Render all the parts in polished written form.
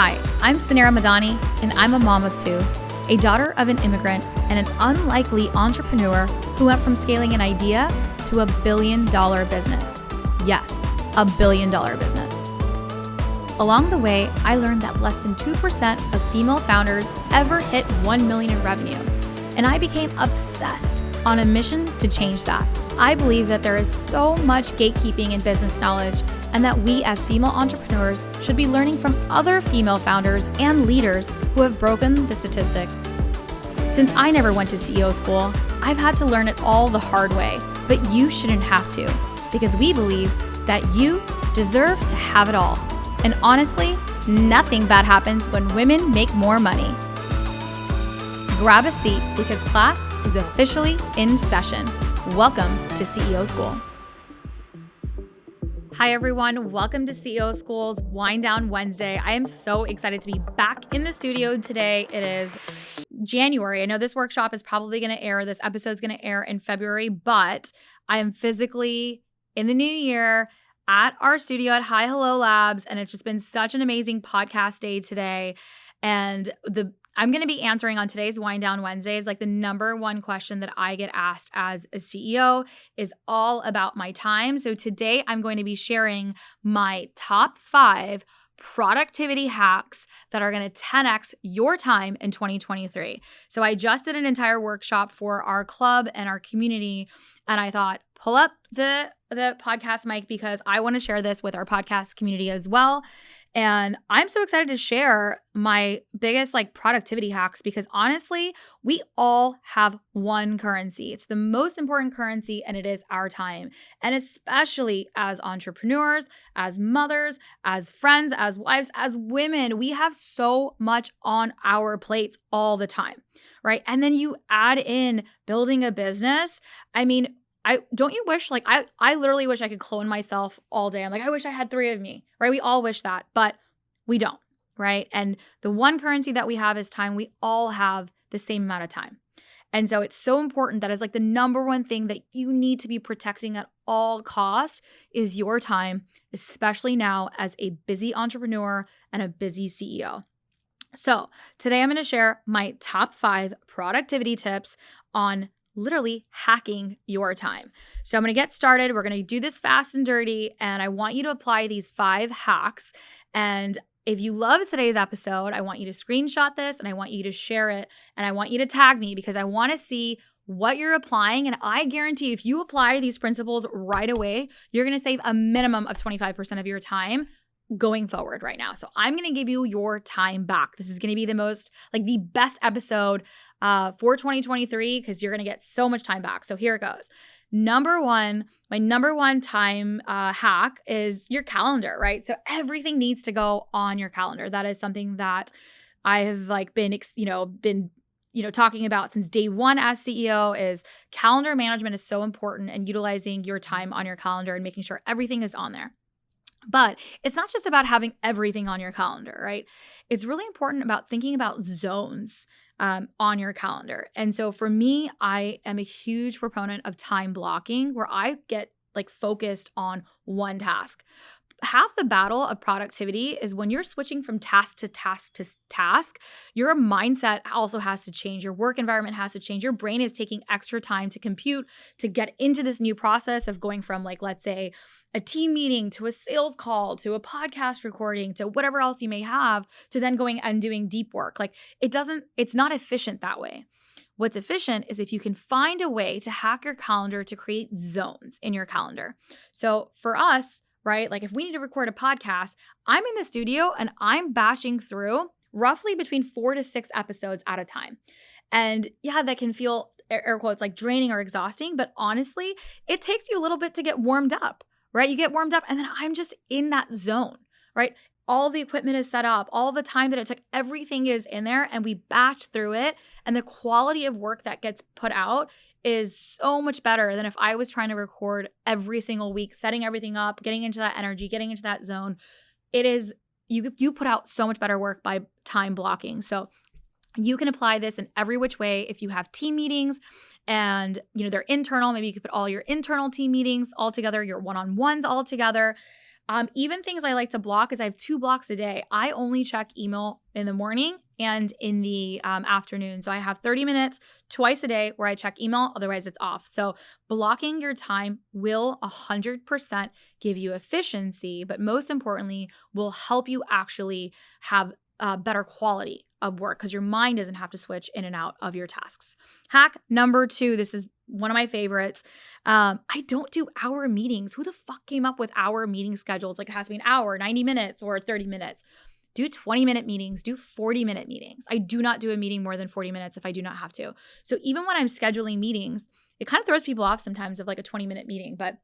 Hi, I'm Suneera and I'm a mom of two, a daughter of an immigrant, and an unlikely entrepreneur who went from scaling an idea to $1 billion business. Yes, $1 billion business. Along the way, I learned that less than 2% of female founders ever hit 1 million in revenue, and I became obsessed on a mission to change that. I believe that there is so much gatekeeping in business knowledge, and that we as female entrepreneurs should be learning from other female founders and leaders who have broken the statistics. Since I never went to CEO school, I've had to learn it all the hard way, but you shouldn't have to, because we believe that you deserve to have it all. And honestly, nothing bad happens when women make more money. Grab a seat because class is officially in session. Welcome to CEO School. Hi everyone, welcome to CEO School's Wind Down Wednesday. I am so excited to be back in the studio today. It is January. I know this workshop is probably going to air, this episode is going to air in February, but I am physically in the new year at our studio at Hi Hello Labs, and it's just been such an amazing podcast day today. And I'm going to be answering on today's Wind Down Wednesdays, like the number one question that I get asked as a CEO is all about my time. So today I'm going to be sharing my top 5 productivity hacks that are going to 10x your time in 2023. So I just did an entire workshop for our club and our community, and I thought, pull up the podcast mic because I want to share this with our podcast community as well. And I'm so excited to share my biggest productivity hacks because honestly, we all have one currency. It's the most important currency, and it is our time. And especially as entrepreneurs, as mothers, as friends, as wives, as women, we have so much on our plates all the time, right? And then you add in building a business. I mean, don't you wish, I literally wish I could clone myself all day. I'm like, I wish I had 3 of me, right? We all wish that, but we don't, right? And the one currency that we have is time. We all have the same amount of time. And so it's so important that is the number one thing that you need to be protecting at all costs is your time, especially now as a busy entrepreneur and a busy CEO. So today I'm going to share my top 5 productivity tips on literally hacking your time. So I'm going to get started. We're going to do this fast and dirty, and I want you to apply these 5 hacks. And if you love today's episode, I want you to screenshot this and I want you to share it and I want you to tag me because I want to see what you're applying. And I guarantee if you apply these principles right away, you're going to save a minimum of 25% of your time going forward right now. So I'm going to give you your time back. This is going to be the most, the best episode for 2023 because you're going to get so much time back. So here it goes. My number one time hack is your calendar, right? So everything needs to go on your calendar. That is something that I have been talking about since day one as CEO is calendar management is so important and utilizing your time on your calendar and making sure everything is on there. But it's not just about having everything on your calendar, right? It's really important about thinking about zones on your calendar. And so for me, I am a huge proponent of time blocking where I get focused on one task. Half the battle of productivity is when you're switching from task to task to task, your mindset also has to change. Your work environment has to change. Your brain is taking extra time to compute to get into this new process of going from let's say a team meeting to a sales call to a podcast recording to whatever else you may have to then going and doing deep work. It's not efficient that way. What's efficient is if you can find a way to hack your calendar to create zones in your calendar. So for us, right? If we need to record a podcast, I'm in the studio and I'm bashing through roughly between 4 to 6 episodes at a time. And yeah, that can feel air quotes draining or exhausting, but honestly, it takes you a little bit to get warmed up, right? You get warmed up and then I'm just in that zone, right? All the equipment is set up, all the time that it took, everything is in there and we batch through it. And the quality of work that gets put out is so much better than if I was trying to record every single week, setting everything up, getting into that energy, getting into that zone. It is, you put out so much better work by time blocking. So You can apply this in every which way. If you have team meetings and they're internal, maybe you could put all your internal team meetings all together, your one-on-ones all together. Even things I like to block is I have 2 blocks a day. I only check email in the morning and in the afternoon. So I have 30 minutes twice a day where I check email, otherwise it's off. So blocking your time will 100% give you efficiency, but most importantly, will help you actually have better quality of work because your mind doesn't have to switch in and out of your tasks. Hack number 2, this is one of my favorites. I don't do hour meetings. Who the fuck came up with hour meeting schedules? Like it has to be an hour, 90 minutes, or 30 minutes. Do 20-minute meetings, do 40-minute meetings. I do not do a meeting more than 40 minutes if I do not have to. So even when I'm scheduling meetings, it kind of throws people off sometimes of like a 20-minute meeting, but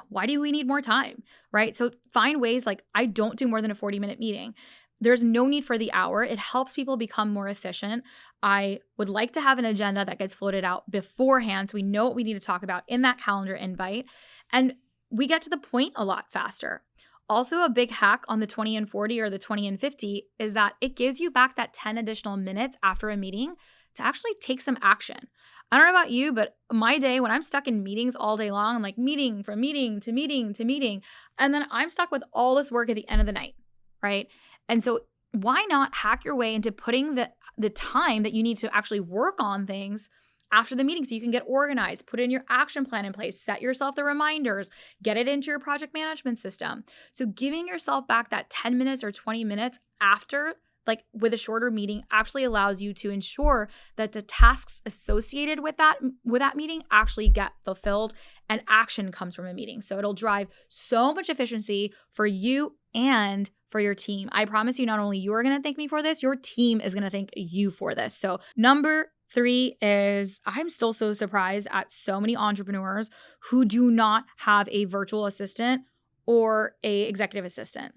why do we need more time, right? So find ways, like I don't do more than a 40-minute meeting. There's no need for the hour. It helps people become more efficient. I would like to have an agenda that gets floated out beforehand so we know what we need to talk about in that calendar invite. And we get to the point a lot faster. Also, a big hack on the 20 and 40 or the 20 and 50 is that it gives you back that 10 additional minutes after a meeting to actually take some action. I don't know about you, but my day when I'm stuck in meetings all day long, I'm like meeting from meeting to meeting to meeting. And then I'm stuck with all this work at the end of the night, right? And so why not hack your way into putting the time that you need to actually work on things after the meeting so you can get organized, put in your action plan in place, set yourself the reminders, get it into your project management system. So giving yourself back that 10 minutes or 20 minutes after, like with a shorter meeting, actually allows you to ensure that the tasks associated with that meeting actually get fulfilled and action comes from a meeting. So it'll drive so much efficiency for you and for your team. I promise you, not only you are going to thank me for this, your team is going to thank you for this. So number 3 is I'm still so surprised at so many entrepreneurs who do not have a virtual assistant or a executive assistant.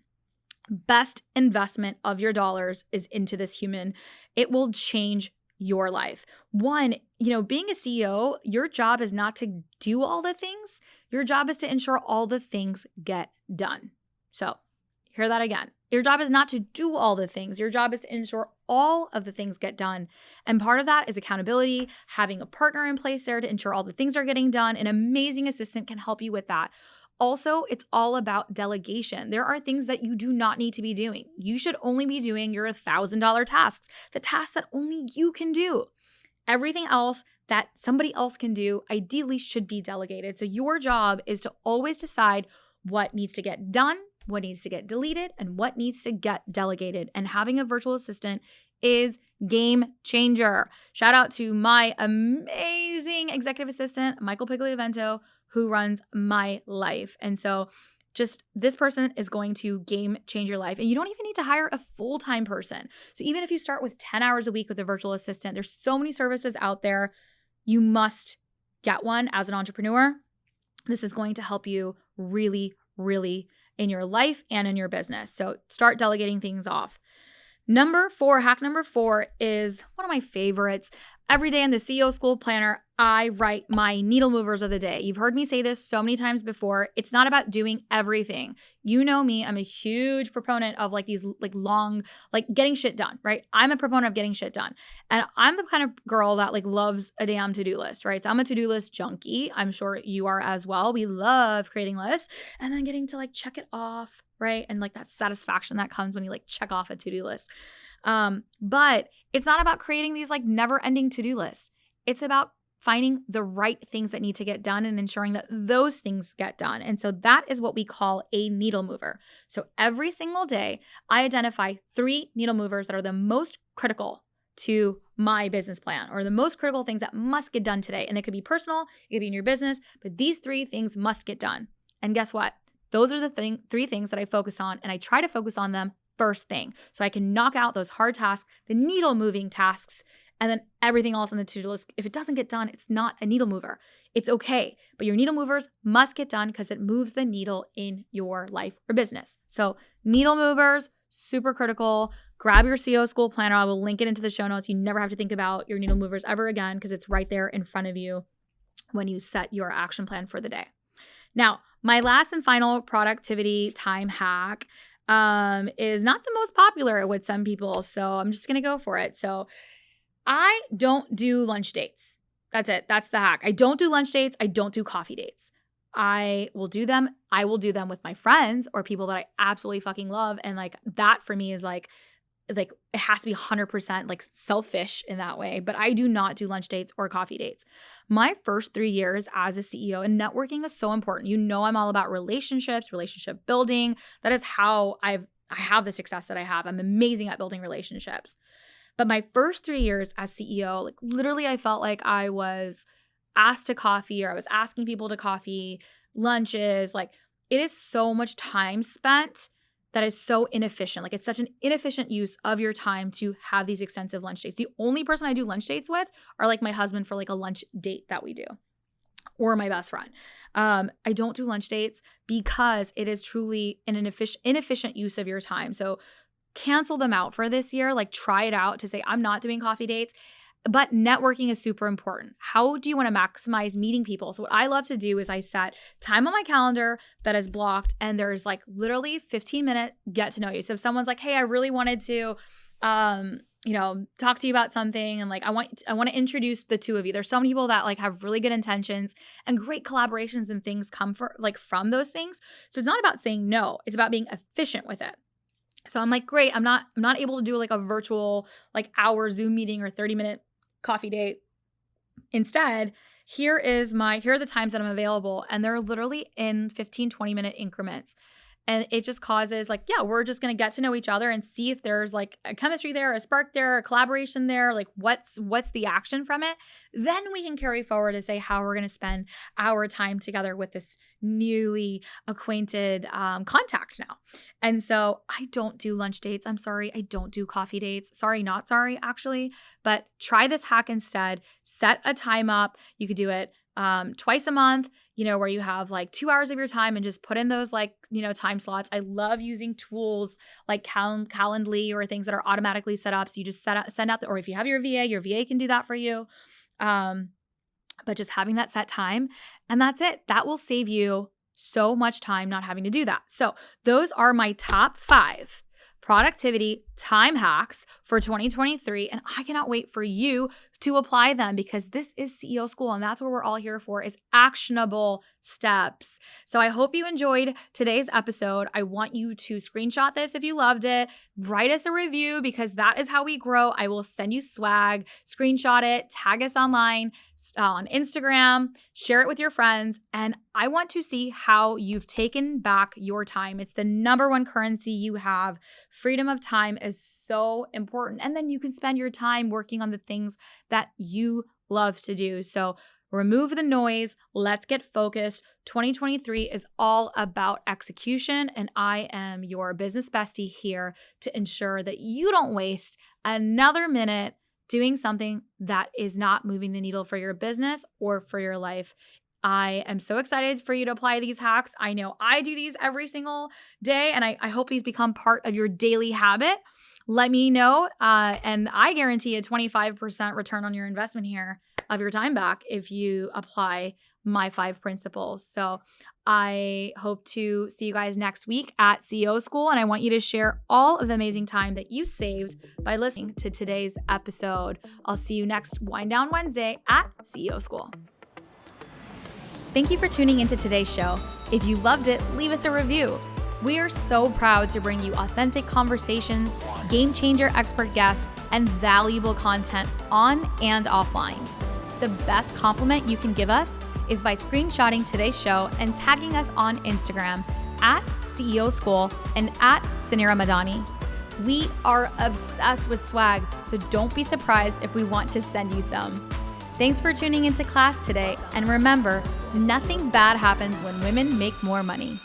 Best investment of your dollars is into this human. It will change your life. One, being a CEO, your job is not to do all the things. Your job is to ensure all the things get done. So hear that again. Your job is not to do all the things. Your job is to ensure all of the things get done. And part of that is accountability, having a partner in place there to ensure all the things are getting done. An amazing assistant can help you with that. Also, it's all about delegation. There are things that you do not need to be doing. You should only be doing your $1,000 tasks, the tasks that only you can do. Everything else that somebody else can do ideally should be delegated. So your job is to always decide what needs to get done, what needs to get deleted, and what needs to get delegated. And having a virtual assistant is game changer. Shout out to my amazing executive assistant, Michael Pigliavento, who runs my life. And so just this person is going to game change your life. And you don't even need to hire a full-time person. So even if you start with 10 hours a week with a virtual assistant, there's so many services out there. You must get one as an entrepreneur. This is going to help you really, really in your life and in your business. So start delegating things off. Hack number 4 is one of my favorites. Every day in the CEO School Planner, I write my needle movers of the day. You've heard me say this so many times before. It's not about doing everything. You know me, I'm a huge proponent of these long, getting shit done, right? I'm a proponent of getting shit done. And I'm the kind of girl that loves a damn to-do list, right? So I'm a to-do list junkie. I'm sure you are as well. We love creating lists and then getting to check it off, right? And that satisfaction that comes when you check off a to-do list. But it's not about creating these never-ending to-do lists. It's about finding the right things that need to get done and ensuring that those things get done. And so that is what we call a needle mover. So every single day, I identify 3 needle movers that are the most critical to my business plan or the most critical things that must get done today. And it could be personal, it could be in your business, but these 3 things must get done. And guess what? Those are the 3 things that I focus on, and I try to focus on them first thing so I can knock out those hard tasks, the needle moving tasks, and then everything else on the to-do list. If it doesn't get done, it's not a needle mover. It's okay, but your needle movers must get done because it moves the needle in your life or business. So needle movers, super critical. Grab your CEO School Planner. I will link it into the show notes. You never have to think about your needle movers ever again because it's right there in front of you when you set your action plan for the day. Now, my last and final productivity time hack is not the most popular with some people. So I'm just going to go for it. So I don't do lunch dates. That's it. That's the hack. I don't do lunch dates. I don't do coffee dates. I will do them with my friends or people that I absolutely fucking love. And like that for me is like it has to be 100% like selfish in that way. But I do not do lunch dates or coffee dates. My first 3 years as a CEO, and networking is so important. You know, I'm all about relationships, relationship building. That is how I have the success that I have. I'm amazing at building relationships. But my first 3 years as CEO, like literally I felt like I was asked to coffee or I was asking people to coffee, lunches. Like it is so much time spent that is so inefficient. Like it's such an inefficient use of your time to have these extensive lunch dates. The only person I do lunch dates with are like my husband for like a lunch date that we do, or my best friend. I don't do lunch dates because it is truly an inefficient use of your time. So cancel them out for this year. Like try it out to say, I'm not doing coffee dates. But networking is super important. How do you want to maximize meeting people? So what I love to do is I set time on my calendar that is blocked, and there's like literally 15-minute get to know you. So if someone's like, hey, I really wanted to talk to you about something, and like I want to introduce the two of you. There's so many people that like have really good intentions and great collaborations and things come from those things. So it's not about saying no, it's about being efficient with it. So I'm like, great, I'm not able to do like a virtual like hour Zoom meeting or 30-minute coffee date. Instead, here are the times that I'm available, and they're literally in 15-20 minute increments. And it just causes like, yeah, we're just going to get to know each other and see if there's like a chemistry there, a spark there, a collaboration there, like what's the action from it. Then we can carry forward to say how we're going to spend our time together with this newly acquainted contact now. And so I don't do lunch dates. I'm sorry. I don't do coffee dates. Sorry, not sorry, actually. But try this hack instead. Set a time up. You could do it twice a month, where you have like 2 hours of your time and just put in those time slots. I love using tools like Calendly or things that are automatically set up. So you just send out or if you have your VA can do that for you. But just having that set time, and that's it. That will save you so much time not having to do that. So those are my top 5 productivity time hacks for 2023. And I cannot wait for you to apply them, because this is CEO School, and that's what we're all here for, is actionable steps. So I hope you enjoyed today's episode. I want you to screenshot this if you loved it. Write us a review, because that is how we grow. I will send you swag. Screenshot it, tag us online, on Instagram, share it with your friends. And I want to see how you've taken back your time. It's the number one currency you have. Freedom of time is so important. And then you can spend your time working on the things that you love to do. So remove the noise. Let's get focused. 2023 is all about execution, and I am your business bestie here to ensure that you don't waste another minute doing something that is not moving the needle for your business or for your life. I am so excited for you to apply these hacks. I know I do these every single day, and I hope these become part of your daily habit. Let me know, and I guarantee a 25% return on your investment here of your time back if you apply my 5 principles. So I hope to see you guys next week at CEO School, and I want you to share all of the amazing time that you saved by listening to today's episode. I'll see you next Wind Down Wednesday at CEO School. Thank you for tuning into today's show. If you loved it, leave us a review. We are so proud to bring you authentic conversations, game changer expert guests, and valuable content on and offline. The best compliment you can give us is by screenshotting today's show and tagging us on Instagram at CEO School and at Suneera Madani. We are obsessed with swag, so don't be surprised if we want to send you some. Thanks for tuning into class today, and remember, nothing bad happens when women make more money.